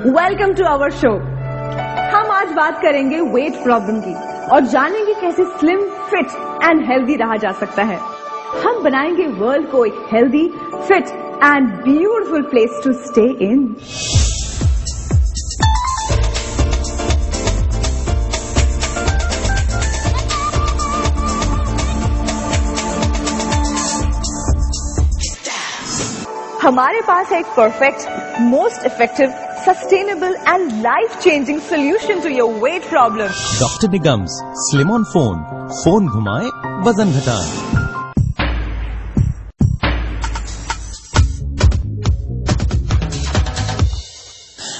Welcome to our show. हम आज बात करेंगे वेट प्रॉब्लम की और जानेंगे कैसे स्लिम, फिट एंड हेल्दी रहा जा सकता है। हम बनाएंगे वर्ल्ड को एक healthy, fit and beautiful place to stay in. हमारे पास है एक perfect, most effective, sustainable and life changing solution to your weight problem. Doctor Nigam's slim on phone. Phone घुमाएं, वजन घटाएं।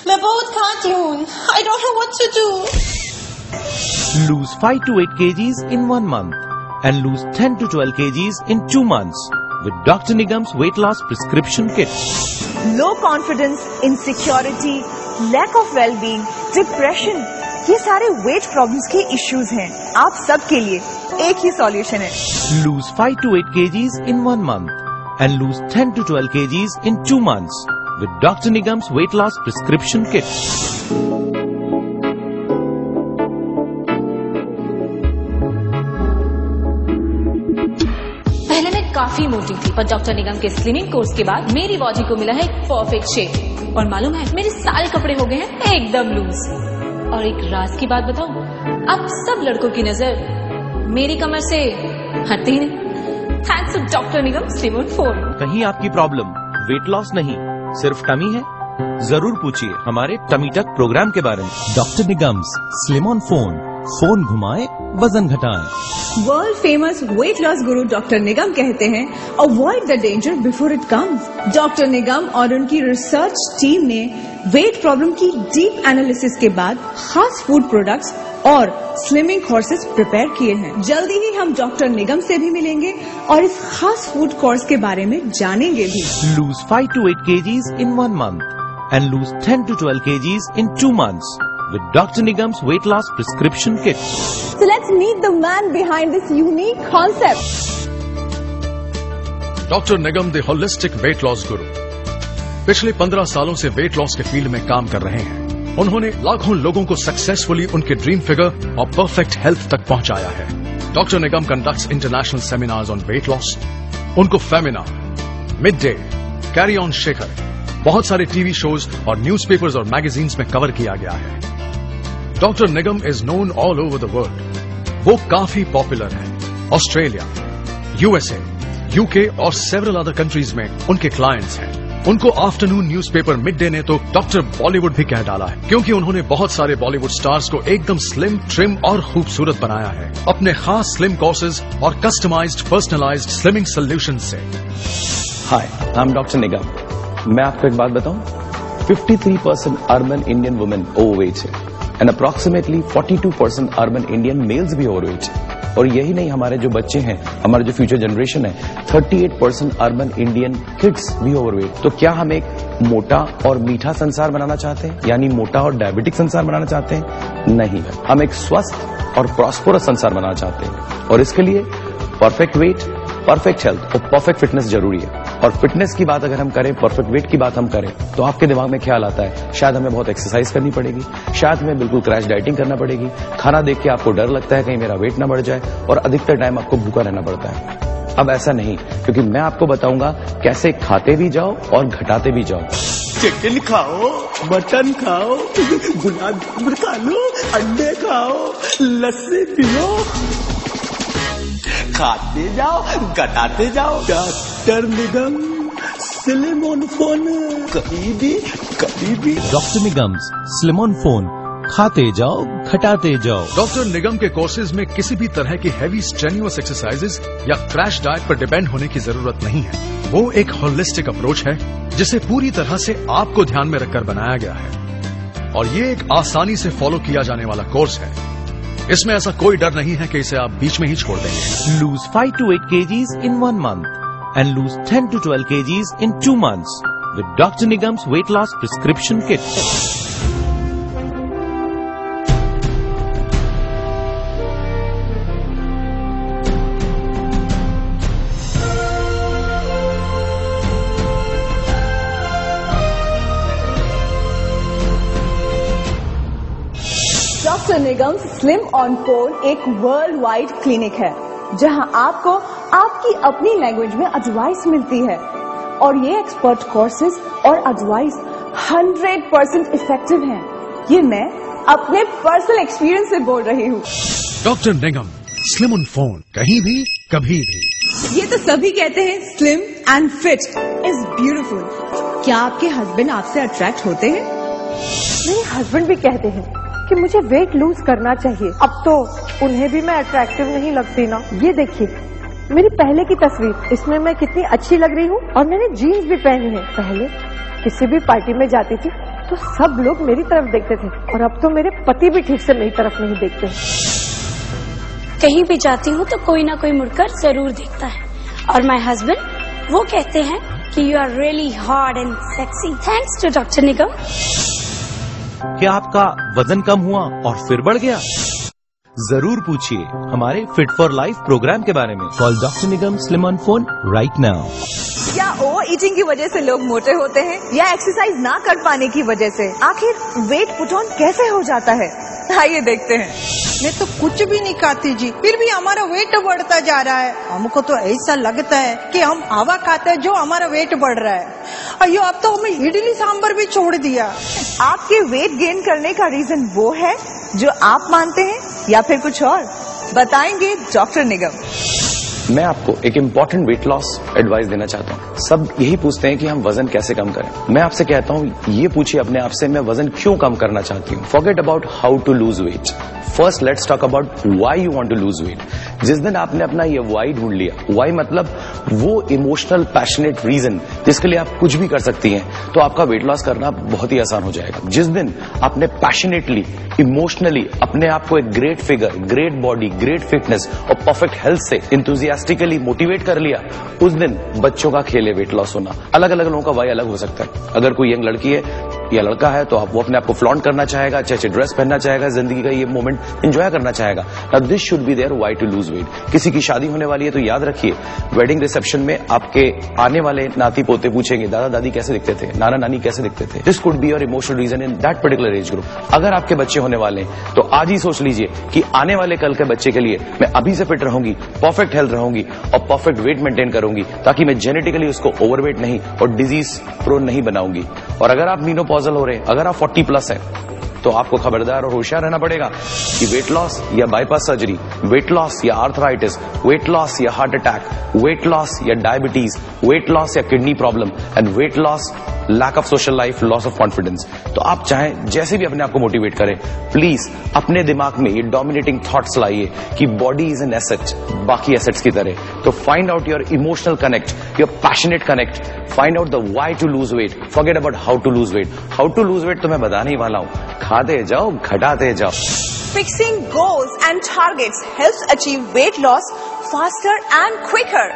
मैं बहुत खाती हूँ। I don't know what to do. Lose 5 to 8 kgs in 1 month and lose 10 to 12 kgs in 2 months with Dr. Nigam's weight loss prescription kit. Low confidence, insecurity, lack of wellbeing, depression, ये सारे wait problems के issues हैं। आप सबके लिए एक ही solution है। Lose 5 to 8 kgs in 1 month and lose 10 to 12 kgs in 2 months with Dr. Nigam's weight loss prescription kit. पहले मैं काफी मोटी थी, पर डॉक्टर निगम के स्लिमिंग कोर्स के बाद मेरी बॉडी को मिला है एक परफेक्ट शेप। और मालूम है, मेरे सारे कपड़े हो गए हैं एकदम लूज। और एक राज की बात बताऊं, अब सब लड़कों की नजर मेरी कमर से हटती ही नहीं। Thanks to doctor Nigam slim on phone. कहीं आपकी प्रॉब्लम वेट लॉस नहीं, सिर्फ टमी है? जरूर पूछिए हमारे टमी टक प्रोग्राम के बारे में। Doctor Nigam's slim on phone. Phone घुमाएं, वजन घटाएं। World famous weight loss guru doctor Nigam कहते हैं, avoid the danger before it comes. Doctor Nigam और उनकी रिसर्च टीम ने वेट प्रॉब्लम की डीप एनालिसिस के बाद खास फूड प्रोडक्ट्स और स्लिमिंग कोर्सेज प्रिपेयर किए हैं। जल्दी ही हम डॉक्टर निगम से भी मिलेंगे और इस खास फूड कोर्स के बारे में जानेंगे भी। Lose 5 to 8 kgs in 1 month and lose 10 to 12 kgs in 2 months with Dr. Nigam's weight loss prescription kit. So let's meet the man behind this unique concept. Doctor Nigam the holistic wait loss गुरु पिछले 15 सालों से weight loss के field में काम कर रहे हैं। उन्होंने लाखों लोगों को सक्सेसफुली उनके ड्रीम फिगर और परफेक्ट हेल्थ तक पहुंचाया है। Doctor Nigam conducts international seminars on weight loss. उनको फेमिना, मिड डे, कैरी ऑन शेखर, बहुत सारे टीवी शोज और न्यूज़पेपर्स और मैगजीन्स में कवर किया गया है। Doctor Nigam is known all over the world. वो काफी पॉपुलर है। ऑस्ट्रेलिया, यूएसए, यूके और सेवरल अदर कंट्रीज में उनके क्लाइंट्स हैं। उनको आफ्टरनून न्यूज़पेपर मिड डे ने तो डॉक्टर बॉलीवुड भी कह डाला है, क्योंकि उन्होंने बहुत सारे बॉलीवुड स्टार्स को एकदम स्लिम, ट्रिम और खूबसूरत बनाया है अपने खास स्लिम कोर्सेज और कस्टमाइज्ड पर्सनलाइज्ड स्लिमिंग सॉल्यूशन से। Hi, I am doctor Nigam. मैं आपको एक बात बताऊं, 53% अर्बन इंडियन वुमेन ओवरवेट है and approximately 42% urban Indian males भी ओवरवेट है। और यही नहीं, हमारे जो बच्चे हैं, हमारे जो फ्यूचर जनरेशन है, 38% अर्बन इंडियन किड्स भी ओवरवेट। तो क्या हम एक मोटा और मीठा संसार बनाना चाहते हैं, यानी मोटा और डायबिटिक संसार बनाना चाहते हैं? नहीं, हम एक स्वस्थ और प्रॉस्परस संसार बनाना चाहते हैं। और इसके लिए परफेक्ट वेट, परफेक्ट हेल्थ और परफेक्ट फिटनेस जरूरी है। और फिटनेस की बात अगर हम करें, परफेक्ट वेट की बात हम करें, तो आपके दिमाग में ख्याल आता है शायद हमें बहुत एक्सरसाइज करनी पड़ेगी, शायद हमें बिल्कुल क्रैश डाइटिंग करना पड़ेगी। खाना देख के आपको डर लगता है कहीं मेरा वेट ना बढ़ जाए, और अधिकतर टाइम आपको भूखा रहना पड़ता है। अब ऐसा नहीं, क्योंकि मैं आपको बताऊंगा कैसे खाते भी जाओ और घटाते भी जाओ। चिकन खाओ, मटन खाओ, गुलाब जामुन खा लो, अंडे खाओ, लस्सी पियो, खाते जाओ, घटाते जाओ। Doctor Nigam slim on phone, कभी भी। Doctor Nigam's slim on phone. खाते जाओ, घटाते जाओ। डॉक्टर निगम के कोर्सेज में किसी भी तरह की हैवी स्ट्रेन्युअस एक्सरसाइजेज या क्रैश डाइट पर डिपेंड होने की जरूरत नहीं है। वो एक होलिस्टिक अप्रोच है जिसे पूरी तरह से आपको ध्यान में रखकर बनाया गया है। और ये एक आसानी से फॉलो किया जाने वाला कोर्स है। इसमें ऐसा कोई डर नहीं है कि इसे आप बीच में ही छोड़ देंगे। Lose 5 to 8 kgs in 1 month and lose 10 to 12 kgs in 2 months with Dr. Nigam's weight loss prescription kit. Doctor Nigam slim on phone एक वर्ल्ड वाइड क्लिनिक है जहां आपको आपकी अपनी लैंग्वेज में एडवाइस मिलती है और ये एक्सपर्ट कोर्सेज और एडवाइस 100% इफेक्टिव हैं। ये मैं अपने पर्सनल एक्सपीरियंस से बोल रही हूँ। Doctor Nigam slim on phone, कहीं भी कभी भी। ये तो सभी कहते हैं slim and fit is beautiful. क्या आपके हस्बैंड आपसे अट्रैक्ट होते हैं? मेरे हस्बैंड भी कहते हैं कि मुझे वेट लूज करना चाहिए। अब तो उन्हें भी मैं अट्रैक्टिव नहीं लगती ना। ये देखिए मेरी पहले की तस्वीर, इसमें मैं कितनी अच्छी लग रही हूँ और मैंने जीन्स भी पहनी है। पहले किसी भी पार्टी में जाती थी तो सब लोग मेरी तरफ देखते थे और अब तो मेरे पति भी ठीक से मेरी तरफ नहीं देखते। कहीं भी जाती हूँ तो कोई ना कोई मुड़कर जरूर देखता है और माय हस्बैंड वो कहते हैं कि you are really hot and sexy thanks to doctor Nigam. क्या आपका वजन कम हुआ और फिर बढ़ गया? जरूर पूछिए हमारे फिट फॉर लाइफ प्रोग्राम के बारे में। Call doctor Nigam slim on phone right now. क्या ओवर ईटिंग की वजह से लोग मोटे होते हैं या एक्सरसाइज ना कर पाने की वजह से? आखिर वेट पुट ऑन कैसे हो जाता है? आइए देखते हैं। मैं तो कुछ भी नहीं खाती जी, फिर भी हमारा वेट बढ़ता जा रहा है। हमको तो ऐसा लगता है कि हम हवा खाते हैं जो हमारा वेट बढ़ रहा है। अयो अब तो हमें इडली सांभर भी छोड़ दिया। आपके वेट गेन करने का रीजन वो है जो आप मानते हैं या फिर कुछ और? बताएंगे डॉक्टर निगम। मैं आपको एक इम्पॉर्टेंट वेट लॉस एडवाइस देना चाहता हूँ। सब यही पूछते हैं कि हम वजन कैसे कम करें। मैं आपसे कहता हूँ ये पूछिए अपने आप से, मैं वजन क्यों कम करना चाहती हूँ। Forget about how to lose weight, first let's talk about why you want to lose weight. जिस दिन आपने अपना ये व्हाई ढूंढ लिया, व्हाई मतलब वो इमोशनल पैशनेट रीजन जिसके लिए आप कुछ भी कर सकती हैं, तो आपका वेट लॉस करना बहुत ही आसान हो जाएगा। जिस दिन आपने पैशनेटली इमोशनली अपने आप को एक great figure, great body, great fitness और परफेक्ट हेल्थ से इंथुजियास्टिकली मोटिवेट कर लिया, उस दिन बच्चों का खेल है वेट लॉस होना। अलग अलग लोगों का व्हाई अलग हो सकता है। अगर कोई यंग लड़की है या लड़का है तो वो अपने आप को फ्लॉन्ट करना चाहेगा, अच्छे ड्रेस पहनना चाहेगा, जिंदगी का ये मोमेंट एंजॉय करना चाहेगा। Now this should be there why to lose weight. किसी की शादी होने वाली है तो याद रखिए वेडिंग रिसेप्शन में आपके आने वाले नाती पोते पूछेंगे दादा दादी कैसे दिखते थे, नाना नानी कैसे दिखते थे। This could be your emotional reason in that particular age group. अगर आपके बच्चे होने वाले हैं तो आज ही सोच लीजिए कि आने वाले कल के बच्चे के लिए मैं अभी से फिट रहूंगी, परफेक्ट हेल्थ रहूंगी और परफेक्ट वेट मेंटेन करूंगी, ताकि मैं जेनेटिकली उसको ओवरवेट नहीं और डिजीज प्रोन नहीं बनाऊंगी। और अगर आप मीनोपॉजल हो रहे हैं, अगर आप 40+ है, तो आपको खबरदार और होशियार रहना पड़ेगा कि वेट लॉस या बाईपास सर्जरी, वेट लॉस या आर्थराइटिस, वेट लॉस या हार्ट अटैक, वेट लॉस या डायबिटीज, वेट लॉस या kidney problem and weight loss lack of social life, loss of confidence. तो आप चाहें जैसे भी अपने आप को मोटिवेट करें, प्लीज अपने दिमाग में ये डोमिनेटिंग थॉट्स लाइए कि बॉडी इज एन एसेट, बाकी एसेट्स की तरह। तो find out your emotional connect, your passionate connect, find out the why to lose weight, forget about how to lose weight. How to lose weight तो मैं बताने ही वाला हूं, खाते जाओ घटाते जाओ। Fixing goals and targets helps achieve weight loss faster and quicker.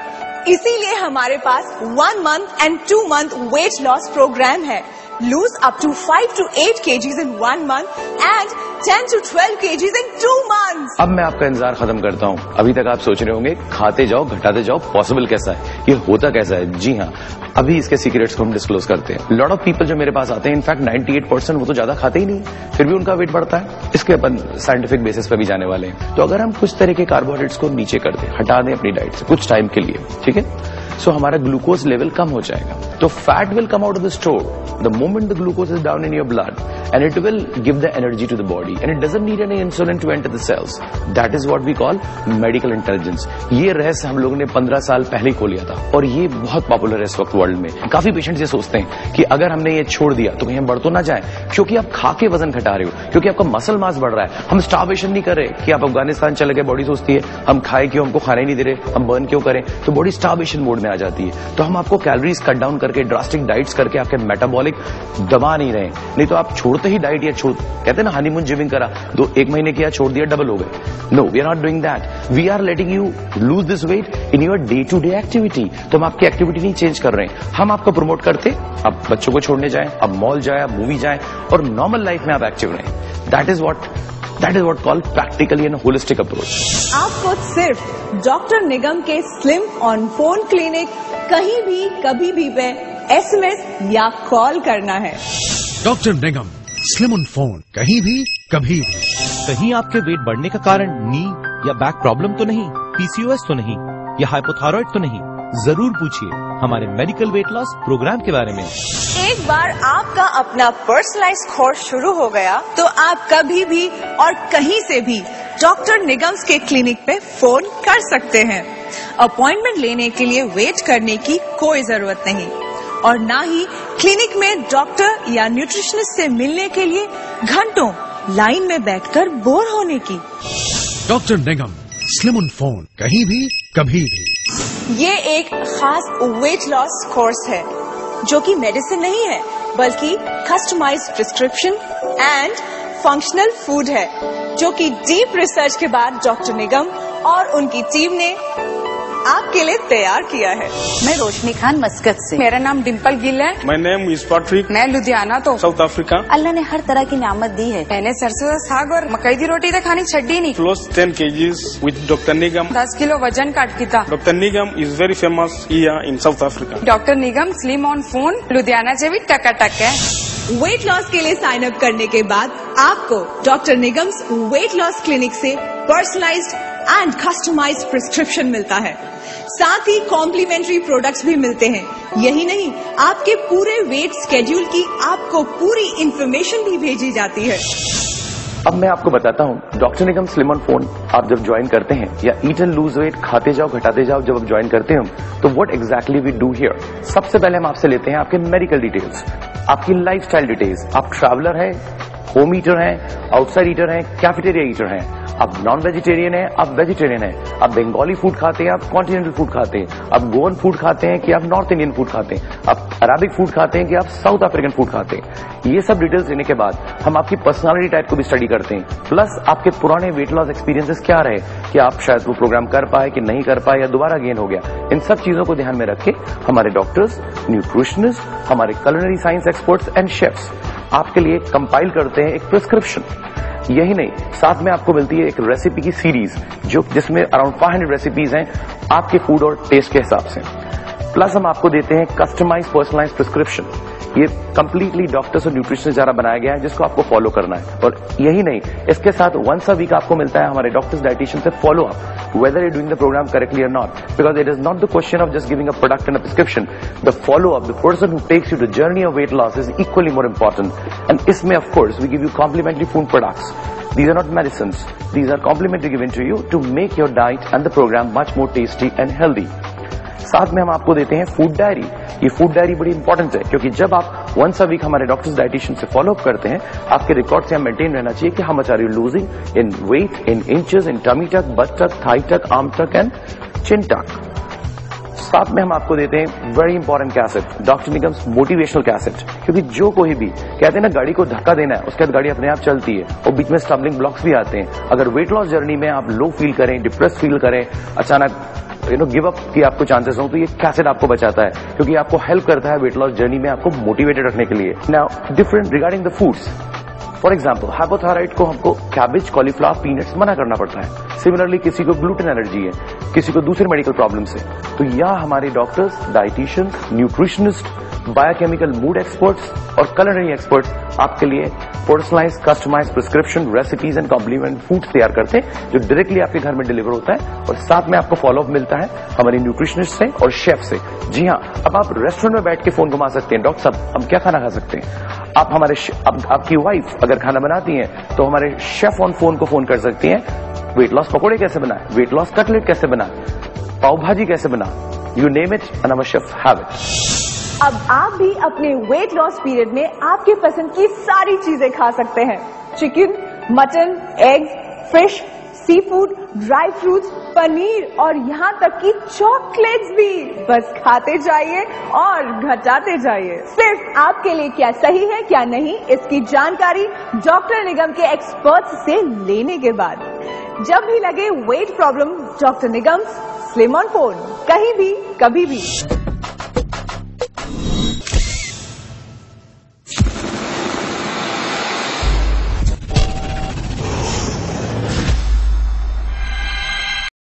इसीलिए हमारे पास 1 month and 2 month weight loss program है। Lose up to 5 to 8 kgs in 1 month and 10 to 12 kgs in 2 months. अब मैं आपका इंतजार खत्म करता हूं। अभी तक आप सोच रहे होंगे खाते जाओ घटाते जाओ पॉसिबल कैसा है, ये होता कैसा है। जी हाँ, अभी इसके सीक्रेट्स को हम डिस्क्लोज करते हैं। लॉट ऑफ पीपल जो मेरे पास आते हैं, इनफैक्ट 98% वो तो ज्यादा खाते ही नहीं, फिर भी उनका वेट बढ़ता है। इसके अपन साइंटिफिक बेसिस पे भी जाने वाले हैं। तो अगर हम कुछ तरह के कार्बोहाइड्रेट्स को नीचे कर दें, हटा दें अपनी डाइट से कुछ टाइम के लिए, ठीक है, सो हमारा ग्लूकोज लेवल कम हो जाएगा। तो fat will come out of the store the moment the glucose is down in your blood, and it will give the energy to the body, and it doesn't need any insulin to enter the cells. That is what we call medical intelligence. ये रहस्य हम लोगों ने 15 साल पहले खोल लिया था और ये बहुत पॉपुलर है इस वक्त वर्ल्ड में। काफी पेशेंट्स ये सोचते हैं कि अगर हमने ये छोड़ दिया तो कहीं हम बढ़ तो ना जाए, क्योंकि आप खा के वजन घटा रहे हो, क्योंकि आपका मसल मास बढ़ रहा है। हम स्टार्वेशन नहीं कर रहे कि आप अफगानिस्तान चले गए, बॉडी सोचती है हम खाए क्यों, हमको खाना ही नहीं दे रहे, हम बर्न क्यों करें, तो बॉडी स्टार्वेशन मोड में आ जाती है। तो हम आपको कैलोरीज कट डाउन करके, ड्रास्टिक डाइट्स करके आपके मेटाबॉलिक दबा नहीं रहे। नहीं तो आप छोड़ते ही डाइट या कहते हैं ना हनीमून जिमिंग करा, 1 महीने किया छोड़ दिया डबल हो गए। No, we are not doing that. We are letting you lose this weight in your day to day activity. तो हम आपकी एक्टिविटी नहीं चेंज कर रहे हैं, हम आपको प्रमोट करते आप बच्चों को छोड़ने जाएं, आप मॉल जाए, आप मूवी जाएं और नॉर्मल लाइफ में आप एक्टिव रहें। That is what called practically and holistic approach. आपको सिर्फ डॉक्टर निगम के स्लिम ऑन फोन क्लिनिक कहीं भी कभी भी पे SMS या कॉल करना है। Doctor Nigam slim on phone, कहीं भी कभी भी। कहीं आपके वेट बढ़ने का कारण नी या बैक प्रॉब्लम तो नहीं, पीसीओएस तो नहीं, या हाइपोथायराइड तो नहीं? जरूर पूछिए हमारे मेडिकल वेट लॉस प्रोग्राम के बारे में। एक बार आपका अपना पर्सनलाइज्ड कोर्स शुरू हो गया तो आप कभी भी और कहीं से भी डॉक्टर निगम्स के क्लिनिक पे फोन कर सकते हैं। अपॉइंटमेंट लेने के लिए वेट करने की कोई जरूरत नहीं और ना ही क्लिनिक में डॉक्टर या न्यूट्रिशनिस्ट से मिलने के लिए घंटों लाइन में बैठकर बोर होने की। Doctor Nigam, slim on phone, कहीं भी कभी भी। ये एक खास वेट लॉस कोर्स है जो कि मेडिसिन नहीं है बल्कि customised prescription and functional food है जो कि डीप रिसर्च के बाद डॉक्टर निगम और उनकी टीम ने आपके लिए तैयार किया है। मैं रोशनी खान मस्कत से। मेरा नाम डिम्पल गिल है। My name is Patrick. मैं लुधियाना तो साउथ अफ्रीका। अल्लाह ने हर तरह की नियामत दी है। मैंने सरसों का साग और मकई की रोटी तो खानी छड़ी नहीं। Lost 10 kgs with Dr. Nigam। 10 kilo वजन काट की था। Dr. Nigam is very famous here in South Africa। Doctor Nigam slim on phone Ludhiana से भी टकाटक है। वेट लॉस के लिए साइन अप करने के बाद आपको doctor Nigam's weight loss clinic से पर्सनलाइज्ड एंड कस्टमाइज्ड प्रिस्क्रिप्शन मिलता है। साथ ही कॉम्प्लीमेंट्री प्रोडक्ट्स भी मिलते हैं। यही नहीं, आपके पूरे वेट स्केड्यूल की आपको पूरी इंफॉर्मेशन भी भेजी जाती है। अब मैं आपको बताता हूँ doctor Nigam slim on phone आप जब ज्वाइन करते हैं या ईट एंड लूज वेट खाते जाओ घटाते जाओ जब आप ज्वाइन करते हो तो what exactly we do here. सबसे पहले हम आपसे लेते हैं आपके मेडिकल डिटेल्स, आपकी लाइफस्टाइल डिटेल्स। आप ट्रैवलर हैं, होम ईटर हैं, आउटसाइड ईटर हैं, कैफेटेरिया ईटर हैं, आप नॉन वेजिटेरियन हैं, आप वेजिटेरियन हैं, आप बंगाली फूड खाते हैं, आप कॉन्टिनेंटल फूड खाते हैं, आप गोवन फूड खाते हैं कि आप नॉर्थ इंडियन फूड खाते हैं, आप अराबिक फूड खाते हैं कि आप साउथ अफ्रीकन फूड खाते हैं। ये सब डिटेल्स लेने के बाद हम आपकी पर्सनालिटी टाइप को भी स्टडी करते हैं, प्लस आपके पुराने वेट लॉस एक्सपीरियंसेस क्या रहे कि आप शायद वो प्रोग्राम कर पाए कि नहीं कर पाए या दोबारा गेन हो गया। इन सब चीजों को ध्यान में रखे हमारे डॉक्टर्स, न्यूट्रिशनिस्ट, हमारे culinary science experts and chefs आपके लिए कंपाइल करते हैं एक प्रिस्क्रिप्शन। यही नहीं, साथ में आपको मिलती है एक रेसिपी की सीरीज जिसमें अराउंड 500 रेसिपीज हैं आपके फूड और टेस्ट के हिसाब से। प्लस हम आपको देते हैं कस्टमाइज पर्सनलाइज प्रिस्क्रिप्शन। ये कंप्लीटली डॉक्टर्स और न्यूट्रिशनिस्ट द्वारा बनाया गया है जिसको आपको फॉलो करना है। और यही नहीं, इसके साथ वंस अ वीक आपको मिलता है हमारे डॉक्टर्स डाइटिशियन से follow up whether you doing the programme correctly और not, because it is not the question of just giving a product and a prescription. The follow up, the person who takes you the journey of weight loss is equally more important. And इसमें of course we give you complimentary food products. These are not medicines. These are complimentary given to you to make your diet and the program much more tasty and healthy. साथ में हम आपको देते हैं food diary. ये food diary बड़ी important है क्योंकि जब आप वंस अ वीक हमारे डॉक्टर्स डाइटिशियन से फॉलो अप करते हैं आपके रिकॉर्ड से हम मेंटेन रहना चाहिए कि how much are you losing in weight, in inches, in tummy tuck, butt tuck, thigh tuck, arm tuck and chin tuck. साथ में हम आपको देते हैं very important cassette, doctor Nigam's motivational cassette, क्योंकि जो कोई भी कहते हैं ना गाड़ी को धक्का देना है उसके बाद गाड़ी अपने आप चलती है और बीच में स्टम्बलिंग ब्लॉक्स भी आते हैं। अगर वेट लॉस जर्नी में आप लो फील करें, डिप्रेस फील करें, अचानक गिव अप की आपको चांसेस हो तो ये कैसेट आपको बचाता है क्योंकि आपको हेल्प करता है वेट लॉस जर्नी में आपको मोटिवेटेड रखने के लिए। Now different regarding the foods, for example hypothyroid को हमको कैबेज, कॉलीफ्लावर, पीनट्स मना करना पड़ता है। सिमिलरली किसी को ग्लूटेन एलर्जी है, किसी को दूसरे मेडिकल प्रॉब्लम्स है, तो यहाँ हमारे doctors, dieticians, nutritionist, biochemical mood experts और कुलिनरी एक्सपर्ट्स आपके लिए personalise customise prescription, recipes and complement foods तैयार करते हैं जो डायरेक्टली आपके घर में डिलीवर होता है और साथ में आपको फॉलोअप मिलता है हमारे न्यूट्रिशनिस्ट से और शेफ से। जी हाँ, अब आप रेस्टोरेंट में बैठ के फोन घुमा सकते हैं, डॉक्टर साहब हम क्या खाना खा सकते हैं। आप हमारे आपकी वाइफ अगर खाना बनाती हैं तो हमारे शेफ ऑन फोन को फोन कर सकती हैं, वेट लॉस पकौड़े कैसे बनाए, वेट लॉस कटलेट कैसे बनाए, पाव भाजी कैसे बना, you name it and our chef have it. अब आप भी अपने वेट लॉस पीरियड में आपके पसंद की सारी चीजें खा सकते हैं। Chicken, mutton, egg, fish, sea food, dry fruits, paneer और यहाँ तक कि चॉकलेट्स भी। बस खाते जाइए और घटाते जाइए। सिर्फ आपके लिए क्या सही है क्या नहीं इसकी जानकारी डॉक्टर निगम के एक्सपर्ट्स से लेने के बाद जब भी लगे weight problem, doctor Nigam slim on phone, कहीं भी कभी भी।